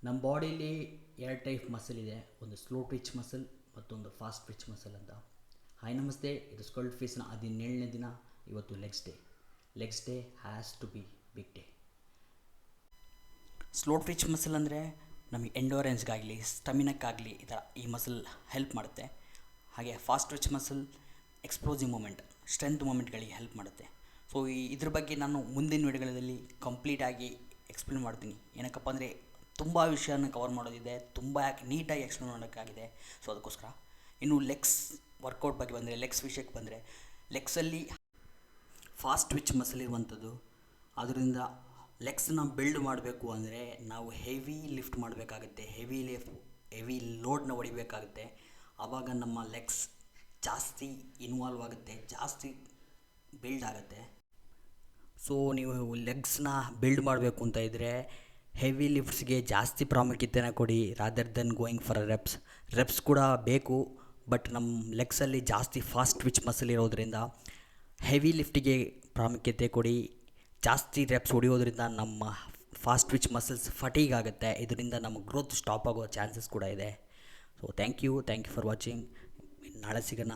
ನಮ್ಮ ಬಾಡೀಲಿ ಎರಡು type muscle ಇದೆ, ಒಂದು ಸ್ಲೋ ಟ್ವಿಚ್ ಮಸಲ್ ಮತ್ತೊಂದು ಫಾಸ್ಟ್ ಟ್ವಿಚ್ ಮಸಲ್ ಅಂತ. ಹಾಯ್ ನಮಸ್ತೆ, ಇದು ಸ್ಕಲ್ಡ್ ಫೇಸ್ನ 17ನೇ ದಿನ. ಇವತ್ತು legs day has to be big day. Slow twitch muscle ಅಂದರೆ ನಮಗೆ ಎಂಡೋರೆನ್ಸ್ಗಾಗಲಿ ಸ್ಟಮಿನಕ್ಕಾಗಲಿ ಈ ಮಸಲ್ ಹೆಲ್ಪ್ ಮಾಡುತ್ತೆ. ಹಾಗೆ fast twitch muscle explosive movement, strength ಮೂಮೆಂಟ್ಗಳಿಗೆ ಹೆಲ್ಪ್ ಮಾಡುತ್ತೆ. ಸೊ ಇದ್ರ ಬಗ್ಗೆ ನಾನು ಮುಂದಿನ ವಿಡಿಯೋಗಳಲ್ಲಿ ಕಂಪ್ಲೀಟಾಗಿ ಎಕ್ಸ್ಪ್ಲೇನ್ ಮಾಡ್ತೀನಿ. ಏನಕ್ಕಪ್ಪ ಅಂದರೆ ತುಂಬ ವಿಷಯನ ಕವರ್ ಮಾಡೋದಿದೆ, ತುಂಬ ನೀಟಾಗಿ ಎಕ್ಸ್ಪ್ಲೇನ್ ಮಾಡೋಕ್ಕಾಗಿದೆ. ಸೊ ಅದಕ್ಕೋಸ್ಕರ ಇನ್ನು ಲೆಗ್ಸ್ ವರ್ಕೌಟ್ ಬಗ್ಗೆ ಬಂದರೆ, ಲೆಗ್ಸ್ ವಿಷಯಕ್ಕೆ ಬಂದರೆ, ಲೆಗ್ಸಲ್ಲಿ ಫಾಸ್ಟ್ ಟ್ವಿಚ್ ಮಸಲ್ ಇರುವಂಥದ್ದು. ಅದರಿಂದ ಲೆಗ್ಸನ್ನ ಬಿಲ್ಡ್ ಮಾಡಬೇಕು ಅಂದರೆ ನಾವು ಹೆವಿ ಲಿಫ್ಟ್ ಮಾಡಬೇಕಾಗುತ್ತೆ, ಹೆವಿ ಲೋಡ್ನ ಹೊಡಿಬೇಕಾಗುತ್ತೆ. ಆವಾಗ ನಮ್ಮ ಲೆಗ್ಸ್ ಜಾಸ್ತಿ ಇನ್ವಾಲ್ವ್ ಆಗುತ್ತೆ, ಜಾಸ್ತಿ ಬಿಲ್ಡ್ ಆಗುತ್ತೆ. ಸೊ ನೀವು ಲೆಗ್ಸ್ನ ಬಿಲ್ಡ್ ಮಾಡಬೇಕು ಅಂತ ಇದ್ದರೆ ಹೆವಿ ಲಿಫ್ಟ್ಸ್ಗೆ ಜಾಸ್ತಿ ಪ್ರಾಮುಖ್ಯತೆನ ಕೊಡಿ, rather then going for reps ಕೂಡ ಬೇಕು. ಬಟ್ ನಮ್ಮ ಲೆಗ್ಸಲ್ಲಿ ಜಾಸ್ತಿ ಫಾಸ್ಟ್ ಟ್ವಿಚ್ ಮಸಲ್ ಇರೋದರಿಂದ ಹೆವಿ ಲಿಫ್ಟಿಗೆ ಪ್ರಾಮುಖ್ಯತೆ ಕೊಡಿ. ಜಾಸ್ತಿ ರೆಪ್ಸ್ ಹೊಡಿಯೋದ್ರಿಂದ ನಮ್ಮ ಫಾಸ್ಟ್ ಟ್ವಿಚ್ ಮಸಲ್ಸ್ ಫಟೀಗ್ ಆಗುತ್ತೆ, ಇದರಿಂದ ನಮ್ಮ ಗ್ರೋತ್ ಸ್ಟಾಪ್ ಆಗೋ ಚಾನ್ಸಸ್ ಕೂಡ ಇದೆ. So thank you for watching. ನಾಳೆ ಸಿಗೋಣ.